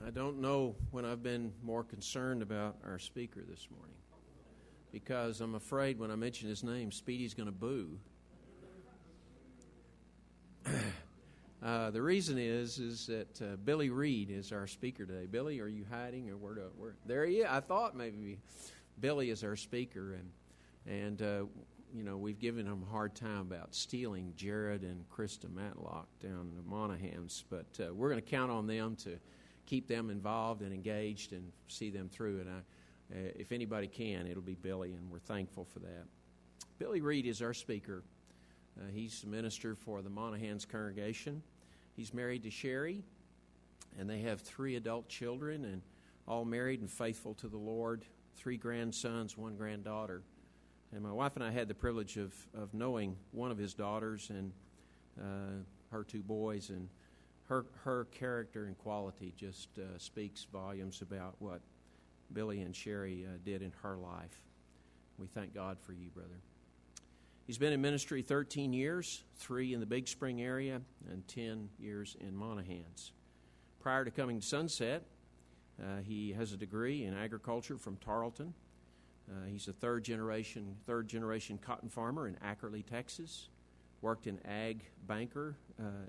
I don't know when I've been more concerned about our speaker this morning, because I'm afraid when I mention his name, Speedy's going to boo. The reason is that Billy Reed is our speaker today. Billy, are you hiding or where? There he is. I thought maybe Billy is our speaker, and we've given him a hard time about stealing Jared and Krista Matlock down the Monahans, but we're going to count on them to keep them involved and engaged and see them through. And if anybody can, it'll be Billy, and we're thankful for that. Billy Reed is our speaker. He's a minister for the Monahans congregation. He's married to Sherry, and they have 3 adult children, and all married and faithful to the Lord. 3 grandsons, 1 granddaughter. And my wife and I had the privilege of knowing one of his daughters and her 2 boys, and her character and quality just speaks volumes about what Billy and Sherry did in her life. We thank God for you, brother. He's been in ministry 13 years, 3 in the Big Spring area and 10 years in Monahans. Prior to coming to Sunset, he has a degree in agriculture from Tarleton. He's a third generation cotton farmer in Ackerley, Texas. Worked in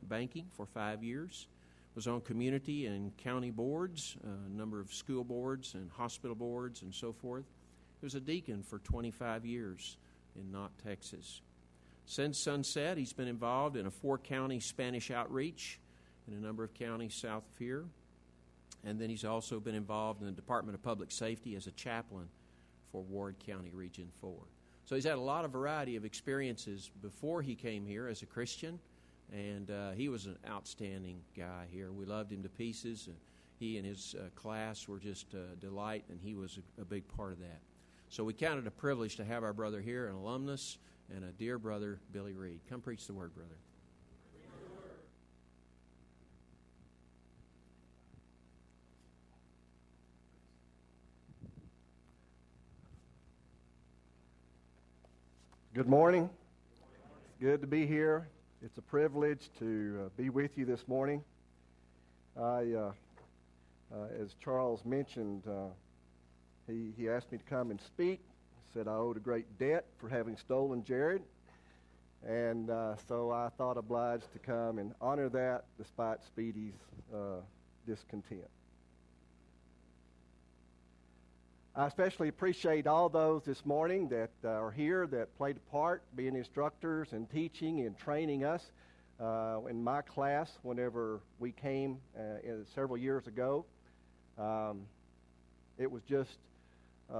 banking for 5 years. Was on community and county boards, a number of school boards and hospital boards and so forth. He was a deacon for 25 years in Knott, Texas. Since Sunset, he's been involved in a 4-county Spanish outreach in a number of counties south of here. And then he's also been involved in the Department of Public Safety as a chaplain for Ward County Region 4. So he's had a lot of variety of experiences before he came here as a Christian, and he was an outstanding guy here. We loved him to pieces. He and his class were just a delight, and he was a big part of that. So we count it a privilege to have our brother here, an alumnus, and a dear brother, Billy Reed. Come preach the word, brother. Good morning. It's good to be here. It's a privilege to be with you this morning. As Charles mentioned, he asked me to come and speak. He said I owed a great debt for having stolen Jared. And so I thought obliged to come and honor that despite Speedy's discontent. I especially appreciate all those this morning that are here that played a part, being instructors and teaching and training us. In my class, whenever we came several years ago, it was just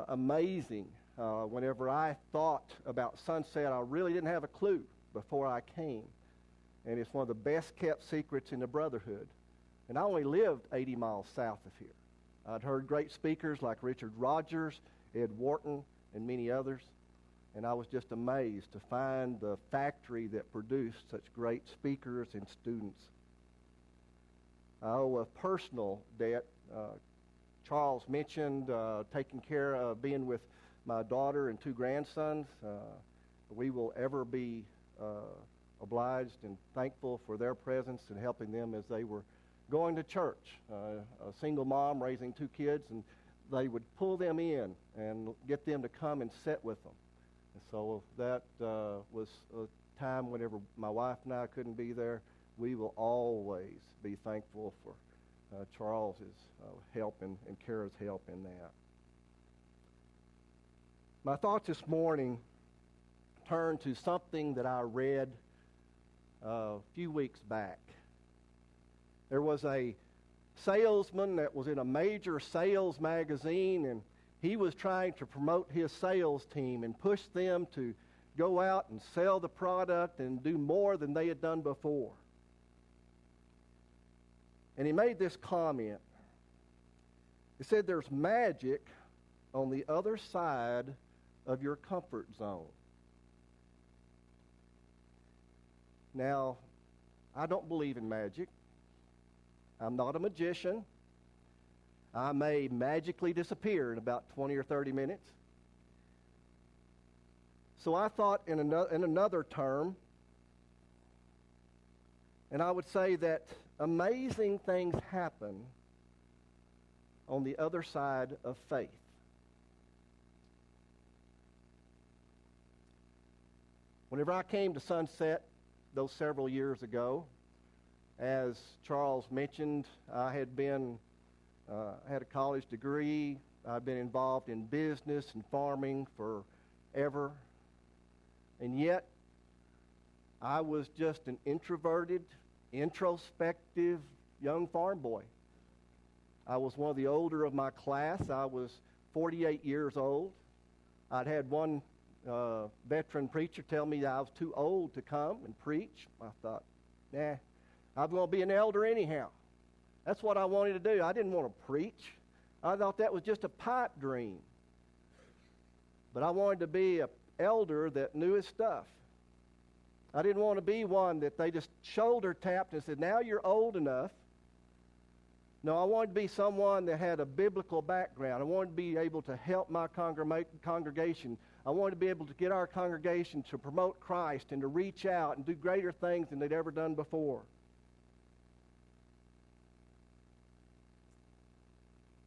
amazing. Whenever I thought about Sunset, I really didn't have a clue before I came. And it's one of the best kept secrets in the Brotherhood. And I only lived 80 miles south of here. I'd heard great speakers like Richard Rogers, Ed Wharton, and many others, and I was just amazed to find the factory that produced such great speakers and students. I owe a personal debt. Charles mentioned taking care of being with my daughter and 2 grandsons. We will ever be obliged and thankful for their presence and helping them as they were going to church, a single mom raising 2 kids, and they would pull them in and get them to come and sit with them. And so that was a time whenever my wife and I couldn't be there. We will always be thankful for Charles's help and Kara's help in that. My thoughts this morning turn to something that I read a few weeks back. There was a salesman that was in a major sales magazine, and he was trying to promote his sales team and push them to go out and sell the product and do more than they had done before. And he made this comment. He said, "There's magic on the other side of your comfort zone." Now, I don't believe in magic. I'm not a magician. I may magically disappear in about 20 or 30 minutes. So I thought in another term, and I would say that amazing things happen on the other side of faith. Whenever I came to Sunset those several years ago, as Charles mentioned, I had had a college degree. I'd been involved in business and farming forever. And yet, I was just an introverted, introspective young farm boy. I was one of the older of my class. I was 48 years old. I'd had one veteran preacher tell me that I was too old to come and preach. I thought, nah, I'm going to be an elder anyhow. That's what I wanted to do. I didn't want to preach. I thought that was just a pipe dream. But I wanted to be an elder that knew his stuff. I didn't want to be one that they just shoulder tapped and said, now you're old enough. No, I wanted to be someone that had a biblical background. I wanted to be able to help my congregation. I wanted to be able to get our congregation to promote Christ and to reach out and do greater things than they'd ever done before.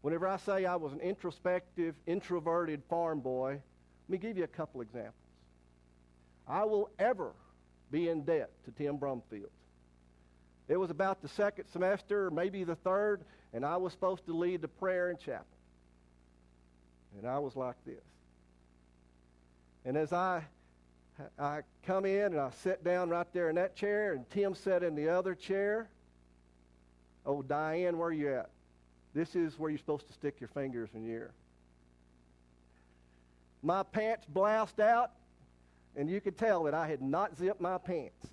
Whenever I say I was an introspective, introverted farm boy, let me give you a couple examples. I will ever be in debt to Tim Brumfield. It was about the second semester, maybe the third, and I was supposed to lead the prayer in chapel. And I was like this. And as I come in and I sit down right there in that chair, and Tim sat in the other chair. Oh, Diane, where are you at? This is where you're supposed to stick your fingers in your ear. My pants bloused out, and you could tell that I had not zipped my pants.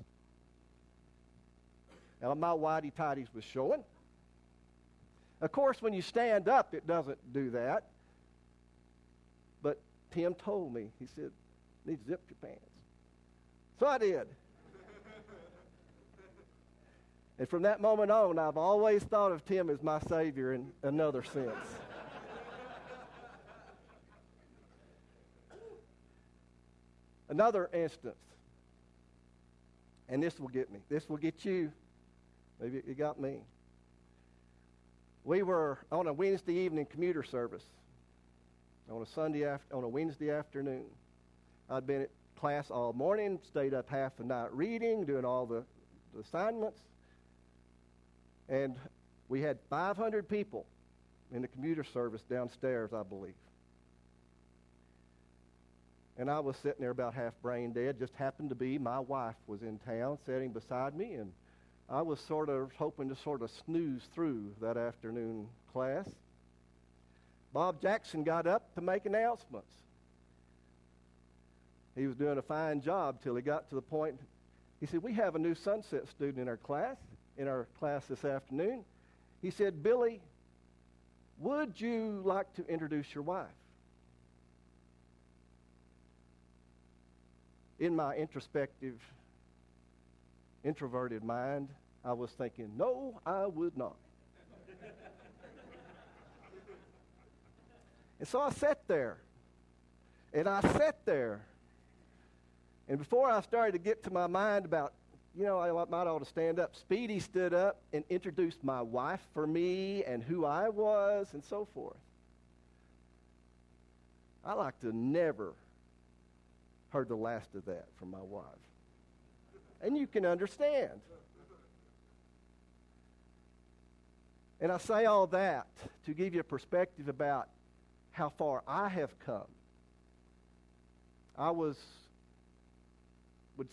Now, my whitey-tighties was showing. Of course, when you stand up, it doesn't do that. But Tim told me, he said, you need to zip your pants. So I did. And from that moment on, I've always thought of Tim as my Savior in another sense. Another instance, and this will get me. This will get you. Maybe it got me. We were on a Wednesday evening commuter service on a Wednesday afternoon. I'd been at class all morning, stayed up half the night reading, doing all the assignments. And we had 500 people in the commuter service downstairs, I believe. And I was sitting there about half brain dead. Just happened to be my wife was in town sitting beside me, and I was sort of hoping to sort of snooze through that afternoon class. Bob Jackson got up to make announcements. He was doing a fine job till he got to the point. He said, we have a new Sunset student in our class this afternoon. He said, Billy, would you like to introduce your wife? In my introspective, introverted mind, I was thinking, no, I would not. And so I sat there. And before I started to get to my mind about, I might ought to stand up, Speedy stood up and introduced my wife for me and who I was and so forth. I like to never heard the last of that from my wife. And you can understand. And I say all that to give you a perspective about how far I have come. I would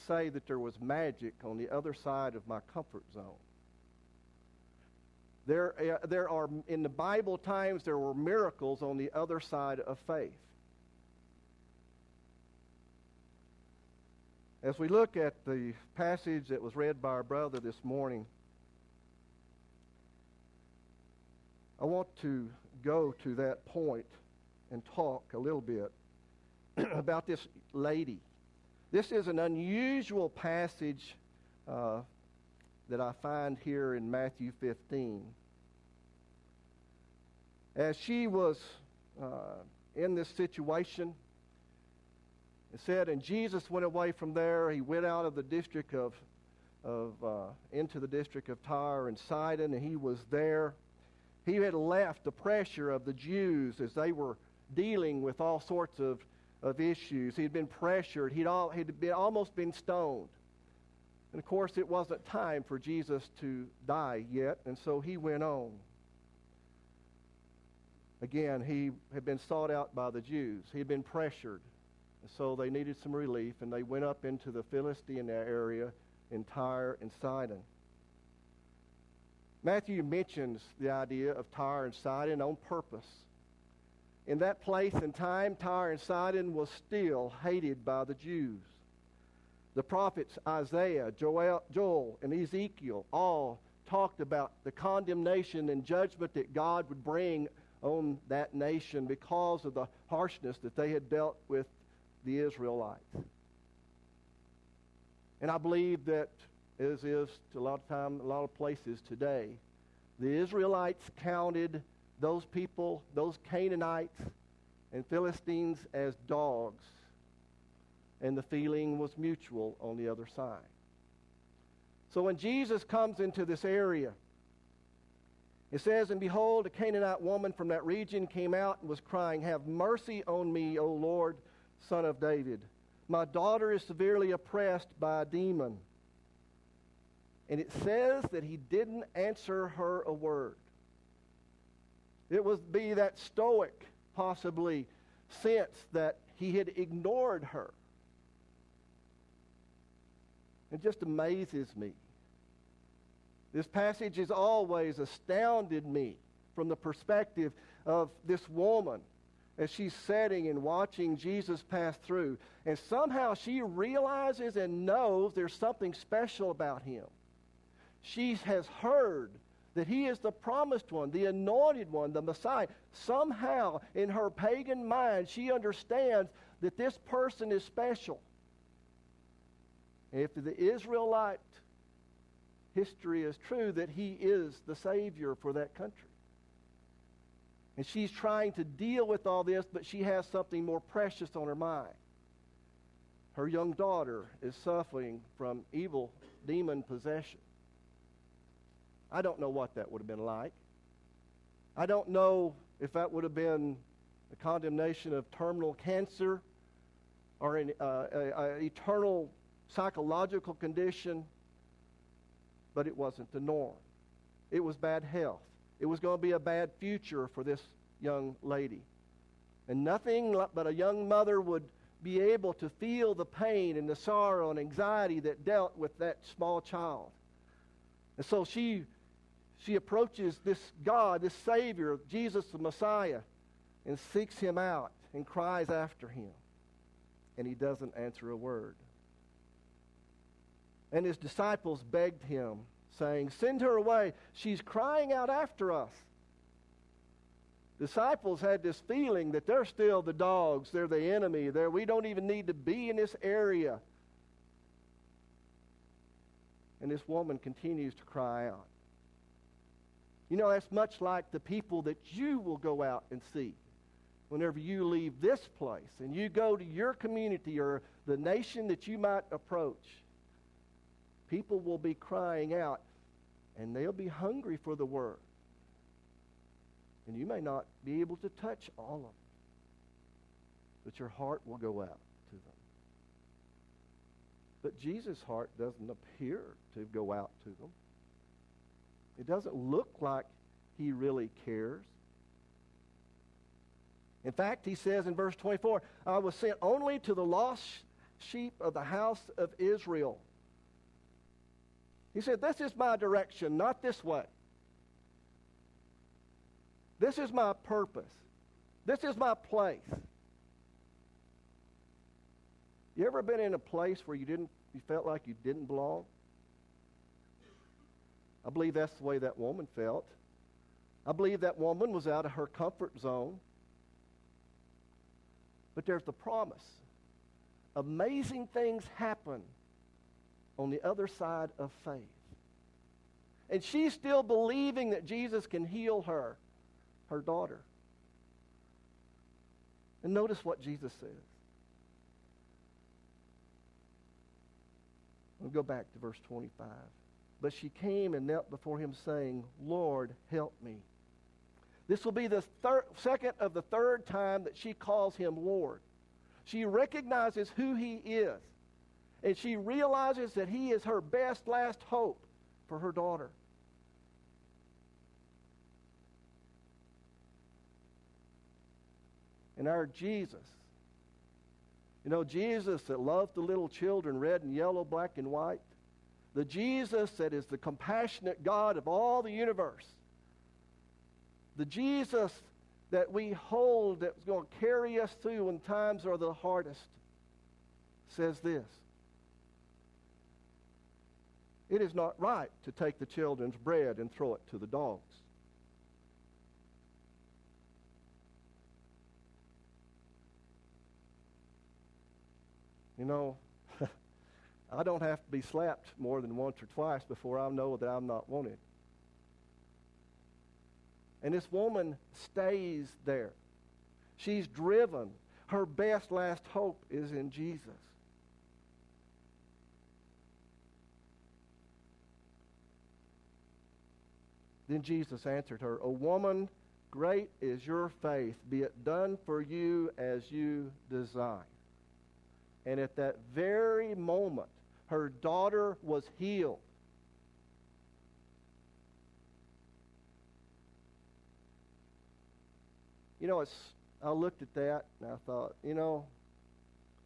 say that there was magic on the other side of my comfort zone. There are, in the Bible times, there were miracles on the other side of faith. As we look at the passage that was read by our brother this morning, I want to go to that point and talk a little bit about this lady. This is an unusual passage that I find here in Matthew 15. As she was in this situation, it said, and Jesus went away from there. He went out of the district into the district of Tyre and Sidon, and he was there. He had left the pressure of the Jews as they were dealing with all sorts of issues. He had been pressured. He'd almost been stoned. And of course, it wasn't time for Jesus to die yet, and so he went on. Again, he had been sought out by the Jews. He had been pressured, and so they needed some relief, and they went up into the Philistine area in Tyre and Sidon. Matthew mentions the idea of Tyre and Sidon on purpose. In that place and time, Tyre and Sidon was still hated by the Jews. The prophets Isaiah, Joel, and Ezekiel all talked about the condemnation and judgment that God would bring on that nation because of the harshness that they had dealt with the Israelites. And I believe that, as is to a lot of places today, the Israelites counted those people, those Canaanites and Philistines, as dogs. And the feeling was mutual on the other side. So when Jesus comes into this area, it says, "And behold, a Canaanite woman from that region came out and was crying, 'Have mercy on me, O Lord, Son of David. My daughter is severely oppressed by a demon.'" And it says that he didn't answer her a word. It would be that stoic, possibly, sense that he had ignored her. It just amazes me. This passage has always astounded me from the perspective of this woman as she's sitting and watching Jesus pass through. And somehow she realizes and knows there's something special about him. She has heard that he is the promised one, the anointed one, the Messiah. Somehow in her pagan mind she understands that this person is special. If the Israelite history is true, that he is the Savior for that country. And she's trying to deal with all this, but she has something more precious on her mind. Her young daughter is suffering from evil demon possession. I don't know what that would have been like. I don't know if that would have been a condemnation of terminal cancer or an eternal psychological condition, but it wasn't the norm. It was bad health. It was going to be a bad future for this young lady. And nothing but a young mother would be able to feel the pain and the sorrow and anxiety that dealt with that small child. And so she approaches this God, this Savior, Jesus the Messiah, and seeks him out and cries after him. And he doesn't answer a word. And his disciples begged him, saying, "Send her away. She's crying out after us." Disciples had this feeling that they're still the dogs. They're the enemy. We don't even need to be in this area. And this woman continues to cry out. You know, that's much like the people that you will go out and see whenever you leave this place and you go to your community or the nation that you might approach. People will be crying out, and they'll be hungry for the Word. And you may not be able to touch all of them, but your heart will go out to them. But Jesus' heart doesn't appear to go out to them. It doesn't look like he really cares. In fact, he says in verse 24, "I was sent only to the lost sheep of the house of Israel." He said, "This is my direction, not this way. This is my purpose. This is my place." You ever been in a place where you felt like you didn't belong? I believe that's the way that woman felt. I believe that woman was out of her comfort zone. But there's the promise. Amazing things happen on the other side of faith. And she's still believing that Jesus can heal her daughter. And notice what Jesus says. We'll go back to verse 25. "But she came and knelt before him, saying, 'Lord, help me.' This will be the second of the third time that she calls him Lord. She recognizes who he is, and she realizes that he is her best last hope for her daughter. And our Jesus, Jesus that loved the little children, red and yellow, black and white, the Jesus that is the compassionate God of all the universe, the Jesus that we hold that's going to carry us through when times are the hardest, says this: it is not right to take the children's bread and throw it to the dogs. I don't have to be slapped more than once or twice before I know that I'm not wanted. And this woman stays there. She's driven. Her best last hope is in Jesus. Then Jesus answered her, "O woman, great is your faith. Be it done for you as you desire." And at that very moment, her daughter was healed. I looked at that and I thought,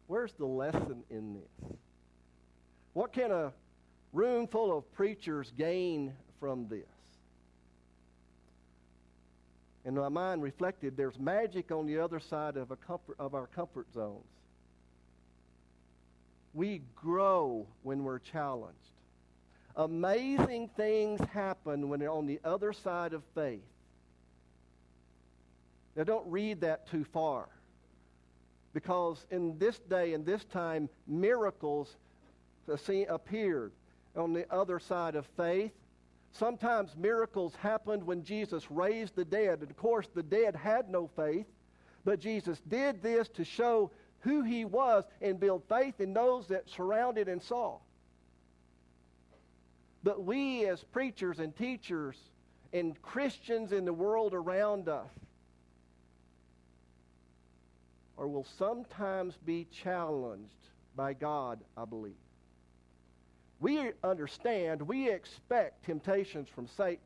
where's the lesson in this? What can a room full of preachers gain from this? And my mind reflected, there's magic on the other side of our comfort zones. We grow when we're challenged. Amazing things happen when they're on the other side of faith. Now, don't read that too far, because in this day and this time, miracles appeared on the other side of faith. Sometimes miracles happened when Jesus raised the dead. And of course, the dead had no faith, but Jesus did this to show who he was and build faith in those that surrounded and saw. But we as preachers and teachers and Christians in the world around us will sometimes be challenged by God, I believe. We understand, we expect temptations from Satan.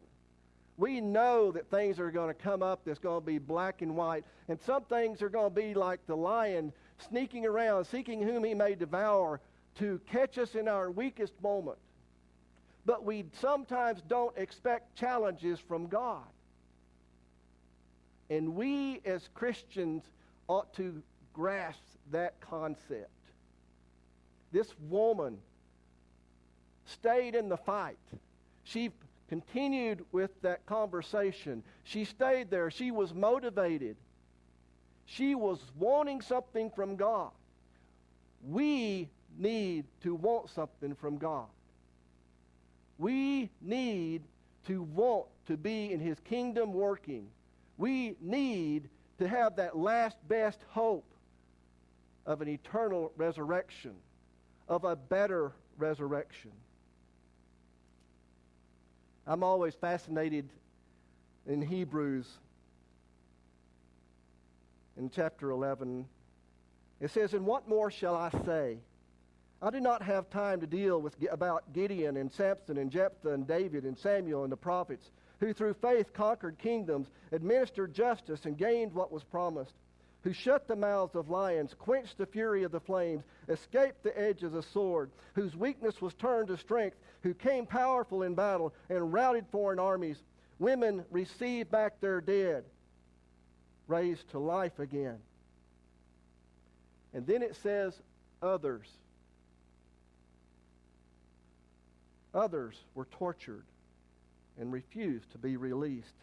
We know that things are going to come up that's going to be black and white, and some things are going to be like the lion sneaking around, seeking whom he may devour, to catch us in our weakest moment. But we sometimes don't expect challenges from God. And we as Christians ought to grasp that concept. This woman stayed in the fight. She continued with that conversation. She stayed there. She was motivated. She was wanting something from God. We need to want something from God. We need to want to be in his kingdom working. We need to have that last best hope of an eternal resurrection, of a better resurrection. I'm always fascinated in Hebrews in chapter 11. It says, "And what more shall I say? I do not have time to deal about Gideon and Samson and Jephthah and David and Samuel and the prophets, who through faith conquered kingdoms, administered justice, and gained what was promised, who shut the mouths of lions, quenched the fury of the flames, escaped the edge of the sword, whose weakness was turned to strength, who came powerful in battle and routed foreign armies. Women received back their dead, raised to life again." And then it says, others. Others were tortured and refused to be released,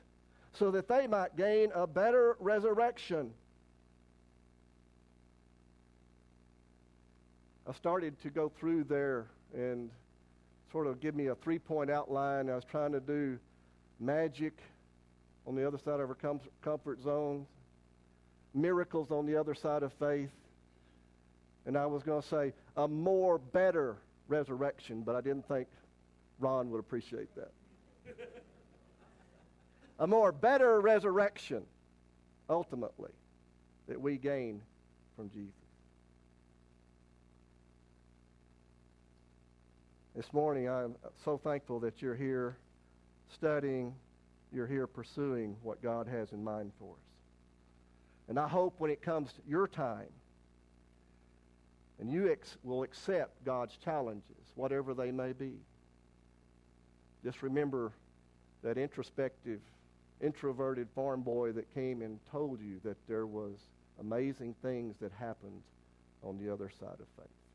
so that they might gain a better resurrection. I started to go through there and sort of give me a 3-point outline. I was trying to do magic on the other side of our comfort zones, miracles on the other side of faith, and I was going to say a more better resurrection, but I didn't think Ron would appreciate that. a more better resurrection, ultimately, that we gain from Jesus. This morning, I'm so thankful that you're here studying, you're here pursuing what God has in mind for us. And I hope when it comes to your time, and you will accept God's challenges, whatever they may be, just remember that introspective, introverted farm boy that came and told you that there was amazing things that happened on the other side of faith.